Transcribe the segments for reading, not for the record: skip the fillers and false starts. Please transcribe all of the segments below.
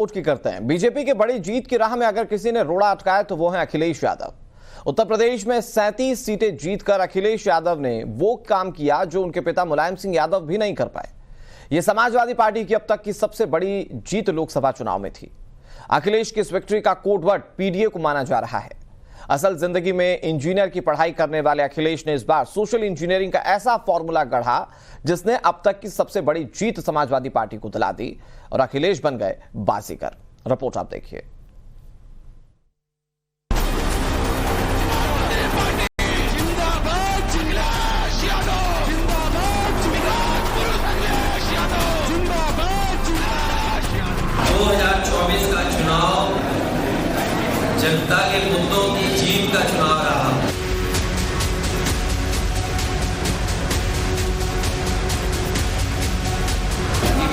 की करते हैं। बीजेपी की बड़ी जीत की राह में अगर किसी ने रोड़ा अटकाया तो वो है अखिलेश यादव। उत्तर प्रदेश में 37 सीटें जीतकर अखिलेश यादव ने वो काम किया जो उनके पिता मुलायम सिंह यादव भी नहीं कर पाए। ये समाजवादी पार्टी की अब तक की सबसे बड़ी जीत लोकसभा चुनाव में थी। अखिलेश की इस विक्ट्री का कोडवर्ड पीडीए को माना जा रहा है। असल जिंदगी में इंजीनियर की पढ़ाई करने वाले अखिलेश ने इस बार सोशल इंजीनियरिंग का ऐसा फॉर्मूला गढ़ा जिसने अब तक की सबसे बड़ी जीत समाजवादी पार्टी को दिला दी और अखिलेश बन गए बाजीगर। रिपोर्ट आप देखिए। जनता के मुद्दों की जीत का चुनाव रहा।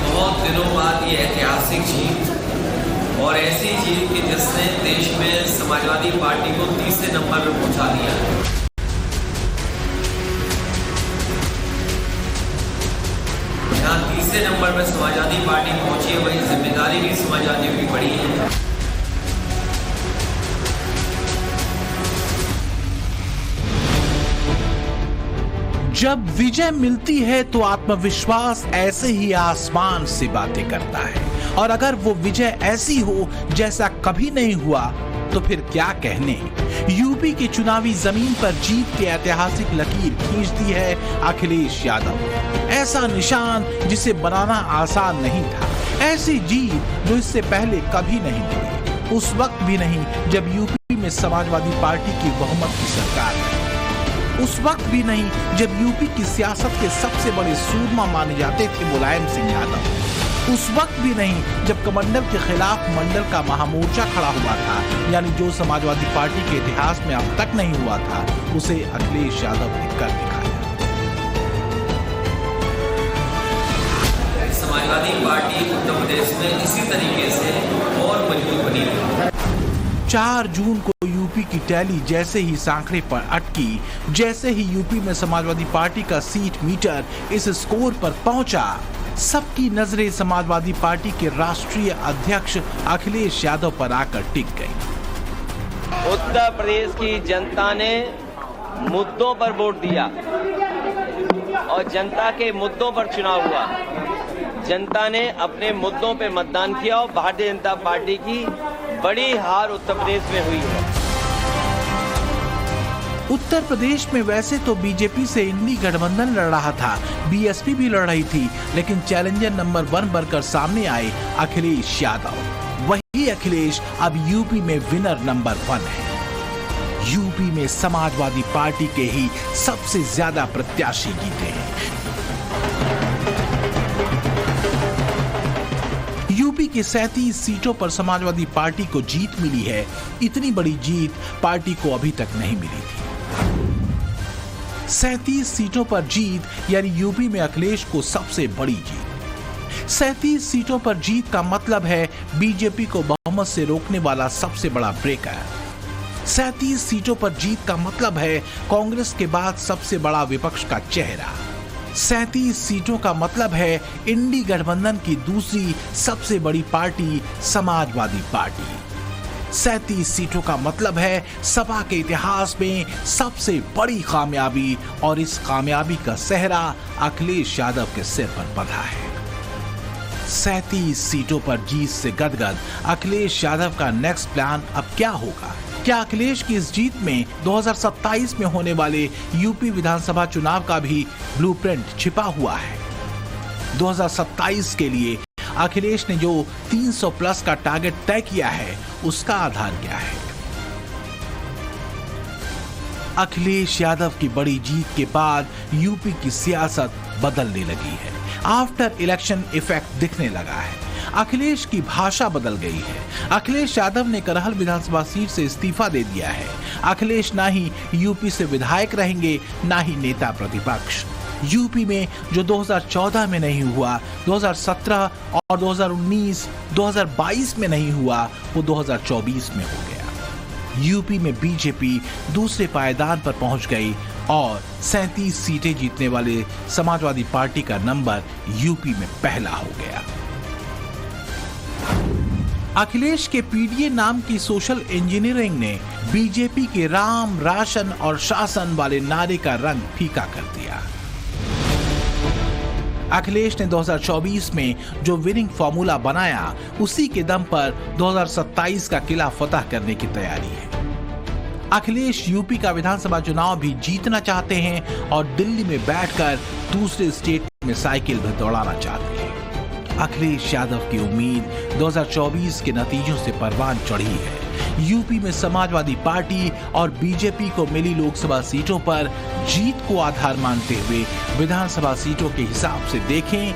बहुत दिनों बाद ये ऐतिहासिक जीत और ऐसी जीत की जिसने देश में समाजवादी पार्टी को तीसरे नंबर पर पहुंचा दिया। जहां तीसरे नंबर पर समाजवादी पार्टी पहुंची है वही जिम्मेदारी भी समाजवादियों की बड़ी है। जब विजय मिलती है तो आत्मविश्वास ऐसे ही आसमान से बातें करता है, और अगर वो विजय ऐसी हो जैसा कभी नहीं हुआ तो फिर क्या कहने। यूपी की चुनावी जमीन पर जीत की ऐतिहासिक लकीर खींचती है अखिलेश यादव। ऐसा निशान जिसे बनाना आसान नहीं था, ऐसी जीत जो इससे पहले कभी नहीं मिली, उस वक्त भी नहीं जब यूपी में समाजवादी पार्टी की बहुमत की सरकार है, उस वक्त भी नहीं जब यूपी की सियासत के सबसे बड़े सूरमा माने जाते थे मुलायम सिंह यादव, उस वक्त भी नहीं जब कमंडल के खिलाफ मंडल का महामोर्चा खड़ा हुआ था, यानी जो समाजवादी पार्टी के इतिहास में अब तक नहीं हुआ था उसे अखिलेश यादव ने कर दिखाया। समाजवादी पार्टी उत्तर प्रदेश में इसी तरीके से और मजबूत बनी है। 4 जून को यूपी की टैली जैसे ही सांकड़े पर अटकी, जैसे ही यूपी में समाजवादी पार्टी का सीट मीटर इस स्कोर पर पहुंचा, सबकी नजरें समाजवादी पार्टी के राष्ट्रीय अध्यक्ष अखिलेश यादव पर आकर टिक गई। उत्तर प्रदेश की जनता ने मुद्दों पर वोट दिया और जनता के मुद्दों पर चुनाव हुआ। जनता ने अपने मुद्दों पे मतदान किया और भारतीय जनता पार्टी की बड़ी हार उत्तर प्रदेश में हुई है। उत्तर प्रदेश में वैसे तो बीजेपी से इंडी गठबंधन लड़ रहा था, बीएसपी भी लड़ रही थी, लेकिन चैलेंजर नंबर 1 बनकर सामने आए अखिलेश यादव। वही अखिलेश अब यूपी में विनर नंबर 1 है। यूपी में समाजवादी पार्टी के ही सबसे ज्यादा प्रत्याशी जीते हैं। यूपी की 37 सीटों पर समाजवादी पार्टी को जीत मिली है। इतनी बड़ी जीत पार्टी को अभी तक नहीं मिली थी। 37 सीटों पर जीत यानी यूपी में अखिलेश को सबसे बड़ी जीत। 37 सीटों पर जीत का मतलब है बीजेपी को बहुमत से रोकने वाला सबसे बड़ा ब्रेकर। 37 सीटों पर जीत का मतलब है कांग्रेस के बाद सबसे बड़ा विपक्ष का चेहरा। 37 सीटों का मतलब है इंडी गठबंधन की दूसरी सबसे बड़ी पार्टी समाजवादी पार्टी। 37 सीटों का मतलब है सपा के इतिहास में सबसे बड़ी कामयाबी, और इस कामयाबी का सेहरा अखिलेश यादव के सिर पर बंधा है। 37 सीटों पर जीत से गदगद अखिलेश यादव का नेक्स्ट प्लान अब क्या होगा? क्या अखिलेश की इस जीत में 2027 में होने वाले यूपी विधानसभा चुनाव का भी ब्लूप्रिंट छिपा हुआ है? 2027 के लिए अखिलेश ने जो 300 प्लस का टारगेट तय किया है उसका आधार क्या है? अखिलेश यादव की बड़ी जीत के बाद यूपी की सियासत बदलने लगी है। आफ्टर इलेक्शन इफेक्ट दिखने लगा है। अखिलेश की भाषा बदल गई है। अखिलेश यादव ने करहल विधानसभा सीट से इस्तीफा दे दिया है। अखिलेश ना ही यूपी से विधायक रहेंगे, ना ही नेता प्रतिपक्ष। यूपी में जो 2014 में नहीं हुआ, 2017 और 2019, 2022 में नहीं हुआ, वो 2024 में हो गया। यूपी में बीजेपी दूसरे पायदान पर पहुंच गई और 37 सीटें जीतने वाले समाजवादी पार्टी का नंबर यूपी में पहला हो गया। अखिलेश के पीडीए नाम की सोशल इंजीनियरिंग ने बीजेपी के राम, राशन और शासन वाले नारे का रंग फीका कर दिया। अखिलेश ने 2024 में जो विनिंग फॉर्मूला बनाया, उसी के दम पर 2027 का किला फतह करने की तैयारी है। अखिलेश यूपी का विधानसभा चुनाव भी जीतना चाहते हैं और दिल्ली में बैठकर दूसरे स्टेट में साइकिल भी दौड़ाना चाहते हैं। अखिलेश यादव की उम्मीद 2024 के नतीजों से परवान चढ़ी है। यूपी में समाजवादी पार्टी और बीजेपी को मिली लोकसभा सीटों पर जीत को आधार मानते हुए विधानसभा सीटों के हिसाब से देखें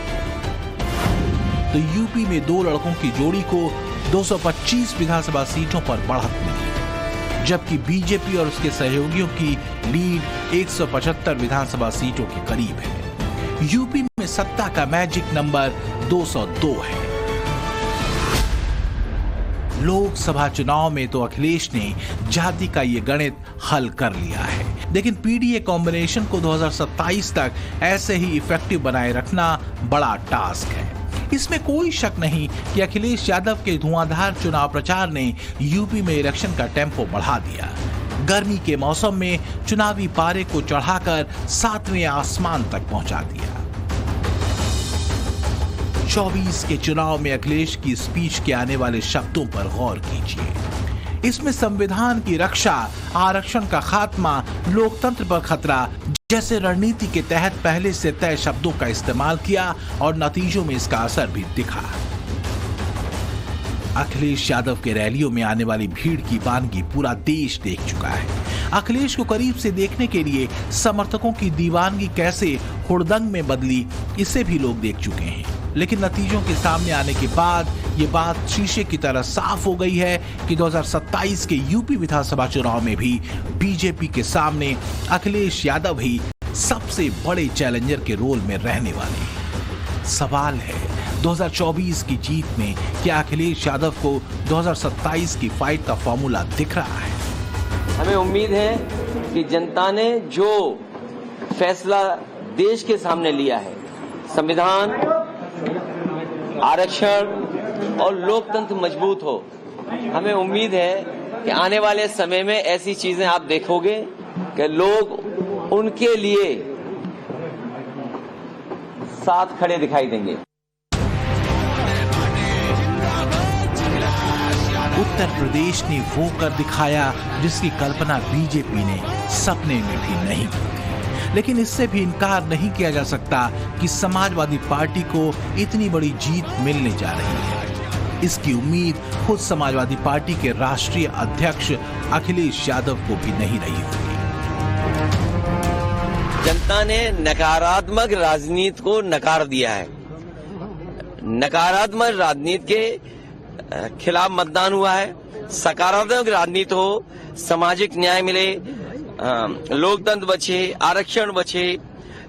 तो यूपी में दो लड़कों की जोड़ी को 225 विधानसभा सीटों पर बढ़त मिली, जबकि बीजेपी और उसके सहयोगियों की लीड 175 विधानसभा सीटों के करीब है। यूपी में सत्ता का मैजिक नंबर 202 है। लोकसभा चुनाव में तो अखिलेश ने जाति का ये गणित हल कर लिया है, लेकिन पीडीए कॉम्बिनेशन को 2027 तक ऐसे ही इफेक्टिव बनाए रखना बड़ा टास्क है। इसमें कोई शक नहीं कि अखिलेश यादव के धुआंधार चुनाव प्रचार ने यूपी में इलेक्शन का टेम्पो बढ़ा दिया। गर्मी के मौसम में चुनावी पारे को चढ़ाकर 7वें आसमान तक पहुंचा दिया। 24 के चुनाव में अखिलेश की स्पीच के आने वाले शब्दों पर गौर कीजिए। इसमें संविधान की रक्षा, आरक्षण का खात्मा, लोकतंत्र पर खतरा जैसे रणनीति के तहत पहले से तय शब्दों का इस्तेमाल किया और नतीजों में इसका असर भी दिखा। अखिलेश यादव के रैलियों में आने वाली भीड़ की वानगी पूरा देश देख चुका है। अखिलेश को करीब से देखने के लिए समर्थकों की दीवानगी कैसे हुड़दंग में बदली, इसे भी लोग देख चुके हैं। लेकिन नतीजों के सामने आने के बाद ये बात शीशे की तरह साफ हो गई है कि 2027 के यूपी विधानसभा चुनाव में भी बीजेपी के सामने अखिलेश यादव ही सबसे बड़े चैलेंजर के रोल में रहने वाले हैं। सवाल है 2024 की जीत में क्या अखिलेश यादव को 2027 की फाइट का फॉर्मूला दिख रहा है? हमें उम्मीद है कि जनता ने जो फैसला देश के सामने लिया है, संविधान, आरक्षण और लोकतंत्र मजबूत हो, हमें उम्मीद है कि आने वाले समय में ऐसी चीजें आप देखोगे कि लोग उनके लिए साथ खड़े दिखाई देंगे। उत्तर प्रदेश ने वो कर दिखाया जिसकी कल्पना बीजेपी ने सपने में भी नहीं की। लेकिन इससे भी इनकार नहीं किया जा सकता कि समाजवादी पार्टी को इतनी बड़ी जीत मिलने जा रही है। इसकी उम्मीद खुद समाजवादी पार्टी के राष्ट्रीय अध्यक्ष अखिलेश यादव को भी नहीं रही होगी। जनता ने नकारात्मक राजनीति को नकार दिया है। नकारात्मक राजनीति के खिलाफ मतदान हुआ है। सकारात्मक राजनीति हो, सामाजिक न्याय मिले, लोकतंत्र बचे, आरक्षण बचे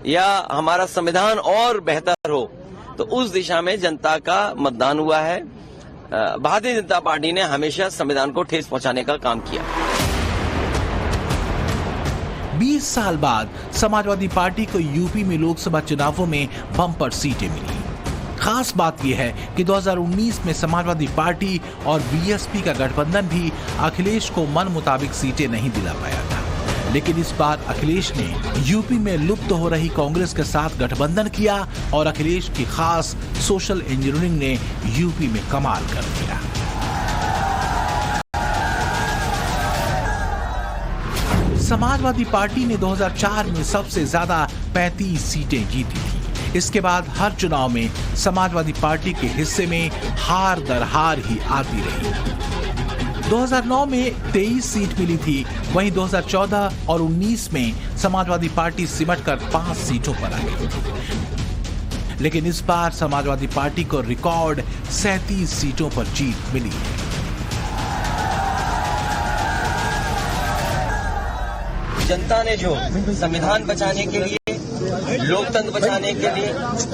या हमारा संविधान और बेहतर हो, तो उस दिशा में जनता का मतदान हुआ है। भारतीय जनता पार्टी ने हमेशा संविधान को ठेस पहुंचाने का काम किया। 20 साल बाद समाजवादी पार्टी को यूपी में लोकसभा चुनावों में बम्पर सीटें मिली। खास बात यह है कि 2019 में समाजवादी पार्टी और बीएसपी का गठबंधन भी अखिलेश को मन मुताबिक सीटें नहीं दिला पाया था। लेकिन इस बार अखिलेश ने यूपी में लुप्त हो रही कांग्रेस के साथ गठबंधन किया और अखिलेश की खास सोशल इंजीनियरिंग ने यूपी में कमाल कर दिया। समाजवादी पार्टी ने 2004 में सबसे ज्यादा 35 सीटें जीती थी। इसके बाद हर चुनाव में समाजवादी पार्टी के हिस्से में हार दर हार ही आती रही। 2009 में 23 सीट मिली थी, वहीं 2014 और 19 में समाजवादी पार्टी सिमटकर 5 सीटों पर आ गई। लेकिन इस बार समाजवादी पार्टी को रिकॉर्ड 37 सीटों पर जीत मिली है। जनता ने जो संविधान बचाने के लिए, लोकतंत्र बचाने के लिए,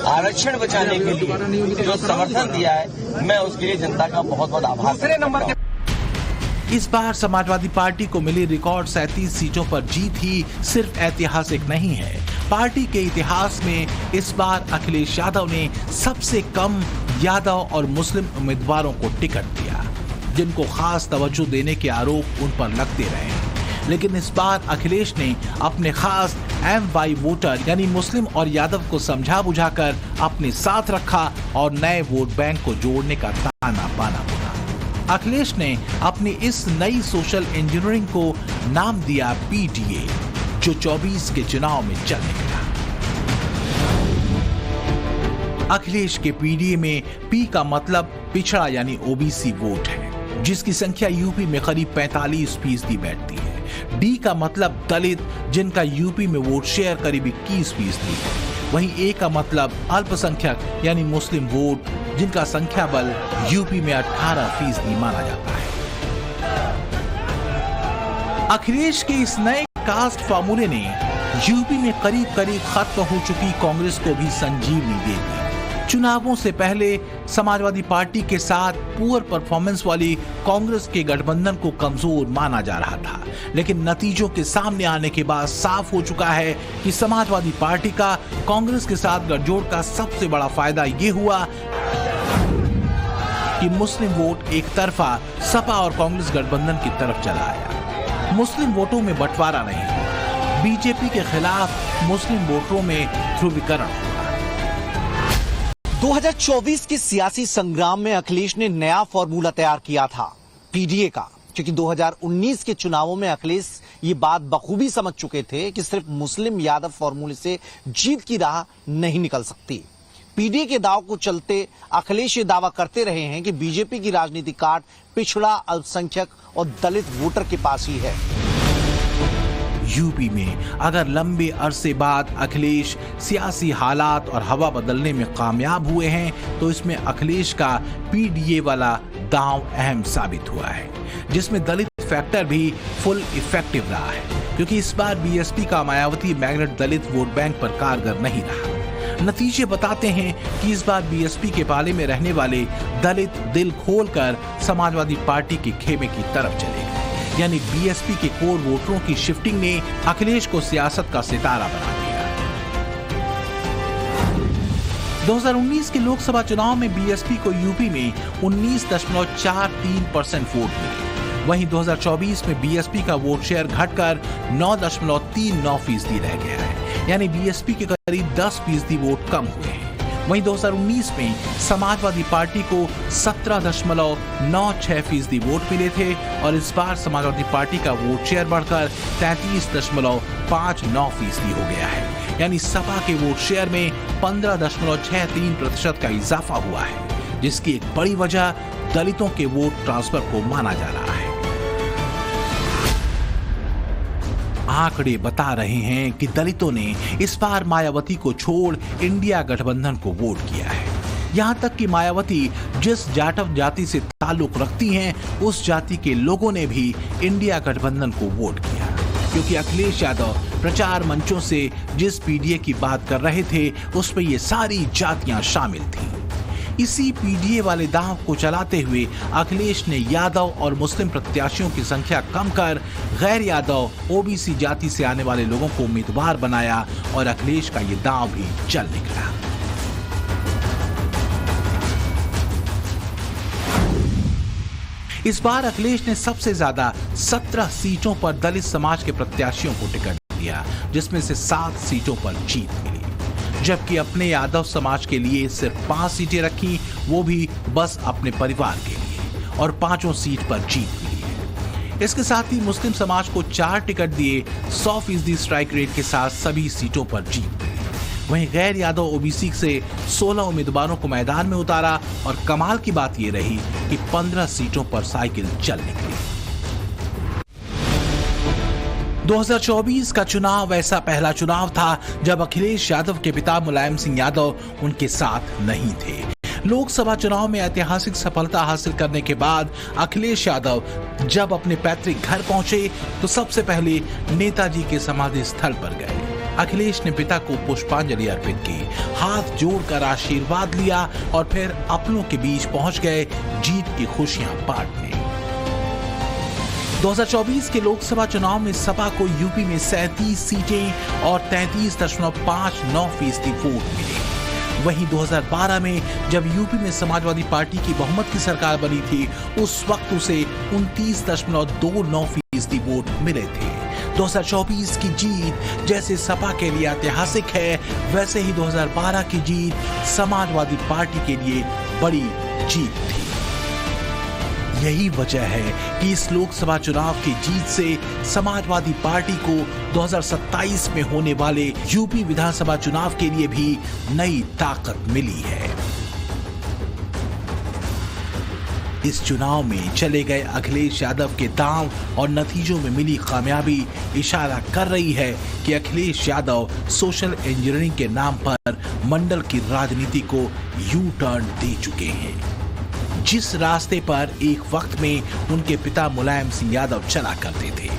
आरक्षण बचाने के लिए जो समर्थन दिया है, मैं उसके लिए जनता का बहुत बहुत आभार करता हूं। इस बार समाजवादी पार्टी को मिली रिकॉर्ड 37 सीटों पर जीत ही सिर्फ ऐतिहासिक नहीं है। पार्टी के इतिहास में इस बार अखिलेश यादव ने सबसे कम यादव और मुस्लिम उम्मीदवारों को टिकट दिया। जिनको खास तवज्जो देने के आरोप उन पर लगते रहे। लेकिन इस बार अखिलेश ने अपने खास MY वोटर यानी मुस्लिम और यादव को समझा बुझाकर अपने साथ रखा और नए वोट बैंक को जोड़ने का ताना बाना बोला। अखिलेश ने अपनी इस नई सोशल इंजीनियरिंग को नाम दिया PDA, जो 24 के चुनाव में चल निकला। अखिलेश के PDA में P का मतलब पिछड़ा यानी OBC वोट है, जिसकी संख्या यूपी में करीब 45% बैठती है। D का मतलब दलित, जिनका यूपी में वोट शेयर करीब 21% है। वहीं A का मतलब अल्पसंख्यक यानी मुस्लिम वोट, जिनका संख्या बल यूपी में 18% माना जाता है। अखिलेश के इस नए कास्ट फार्मूले ने यूपी में करीब करीब खत्म हो चुकी कांग्रेस को भी संजीवनी दे दी। चुनावों से पहले समाजवादी पार्टी के साथ पुअर परफॉर्मेंस वाली कांग्रेस के गठबंधन को कमजोर माना जा रहा था, लेकिन नतीजों के सामने आने के बाद साफ हो चुका है कि समाजवादी पार्टी का कांग्रेस के साथ गठजोड़ का सबसे बड़ा फायदा ये हुआ कि मुस्लिम वोट एक तरफा सपा और कांग्रेस गठबंधन की तरफ चला आया। मुस्लिम वोटों में बंटवारा नहीं, बीजेपी के खिलाफ मुस्लिम वोटरों में ध्रुवीकरण हुआ। 2024 के सियासी संग्राम में अखिलेश ने नया फॉर्मूला तैयार किया था PDA का, क्योंकि 2019 के चुनावों में अखिलेश ये बात बखूबी समझ चुके थे कि सिर्फ मुस्लिम यादव फॉर्मूले से जीत की राह नहीं निकल सकती। PDA के दाव को चलते अखिलेश ये दावा करते रहे हैं कि बीजेपी की राजनीति कार्ड पिछड़ा, अल्पसंख्यक और दलित वोटर के पास ही है। यूपी में अगर लंबे अरसे बाद अखिलेश सियासी हालात और हवा बदलने में कामयाब हुए हैं, तो इसमें अखिलेश का PDA वाला दांव अहम साबित हुआ है, जिसमें दलित फैक्टर भी फुल इफेक्टिव रहा है, क्योंकि इस बार BSP का मायावती मैग्नेट दलित वोट बैंक पर कारगर नहीं रहा। नतीजे बताते हैं कि इस बार BSP के पाले में रहने वाले दलित दिल खोलकर समाजवादी पार्टी के खेमे की तरफ चले गए, यानी BSP के कोर वोटरों की शिफ्टिंग ने अखिलेश को सियासत का सितारा बना दिया। 2019 के लोकसभा चुनाव में BSP को यूपी में 19.43% वोट मिले। वहीं 2024 में BSP का वोट शेयर घटकर 9.39% रह गया है, यानी BSP के करीब 10% वोट कम हुए हैं। वहीं 2019 में समाजवादी पार्टी को 17.96% वोट मिले थे और इस बार समाजवादी पार्टी का वोट शेयर बढ़कर 33.59% हो गया है, यानी सपा के वोट शेयर में 15.63% का इजाफा हुआ है, जिसकी एक बड़ी वजह दलितों के वोट ट्रांसफर को माना जा रहा है। आंकड़े बता रहे हैं कि दलितों ने इस बार मायावती को छोड़ इंडिया गठबंधन को वोट किया है। यहां तक कि मायावती जिस जाटव जाति से ताल्लुक रखती हैं, उस जाति के लोगों ने भी इंडिया गठबंधन को वोट किया, क्योंकि अखिलेश यादव प्रचार मंचों से जिस PDA की बात कर रहे थे, उसमें ये सारी जातियां शामिल थीं। इसी PDA वाले दांव को चलाते हुए अखिलेश ने यादव और मुस्लिम प्रत्याशियों की संख्या कम कर गैर यादव OBC जाति से आने वाले लोगों को उम्मीदवार बनाया और अखिलेश का ये दांव भी चल निकला। इस बार अखिलेश ने सबसे ज्यादा 17 सीटों पर दलित समाज के प्रत्याशियों को टिकट दिया, जिसमें से 7 सीटों पर जीत मिली, जबकि अपने यादव समाज के लिए सिर्फ 5 सीटें रखी, वो भी बस अपने परिवार के लिए, और 5 सीट पर जीत मिली है। इसके साथ ही मुस्लिम समाज को 4 टिकट दिए, 100% स्ट्राइक रेट के साथ सभी सीटों पर जीत मिली। वहीं गैर यादव OBC से 16 उम्मीदवारों को मैदान में उतारा और कमाल की बात यह रही कि 15 सीटों पर साइकिल चल निकली। 2024 का चुनाव ऐसा पहला चुनाव था जब अखिलेश यादव के पिता मुलायम सिंह यादव उनके साथ नहीं थे। लोकसभा चुनाव में ऐतिहासिक सफलता हासिल करने के बाद अखिलेश यादव जब अपने पैतृक घर पहुंचे तो सबसे पहले नेताजी के समाधि स्थल पर गए। अखिलेश ने पिता को पुष्पांजलि अर्पित की, हाथ जोड़कर आशीर्वाद लिया और फिर अपनों के बीच पहुंच गए जीत की खुशियां बांटने। 2024 के लोकसभा चुनाव में सपा को यूपी में 37 सीटें और 33.59% वोट मिले। वहीं 2012 में जब यूपी में समाजवादी पार्टी की बहुमत की सरकार बनी थी, उस वक्त उसे 29.29% वोट मिले थे। 2024 की जीत जैसे सपा के लिए ऐतिहासिक है, वैसे ही 2012 की जीत समाजवादी पार्टी के लिए बड़ी जीत थी। यही वजह है कि इस लोकसभा चुनाव की जीत से समाजवादी पार्टी को 2027 में होने वाले यूपी विधानसभा चुनाव के लिए भी नई ताकत मिली है। इस चुनाव में चले गए अखिलेश यादव के दांव और नतीजों में मिली कामयाबी इशारा कर रही है कि अखिलेश यादव सोशल इंजीनियरिंग के नाम पर मंडल की राजनीति को यू टर्न दे चुके हैं। जिस रास्ते पर एक वक्त में उनके पिता मुलायम सिंह यादव चला करते थे,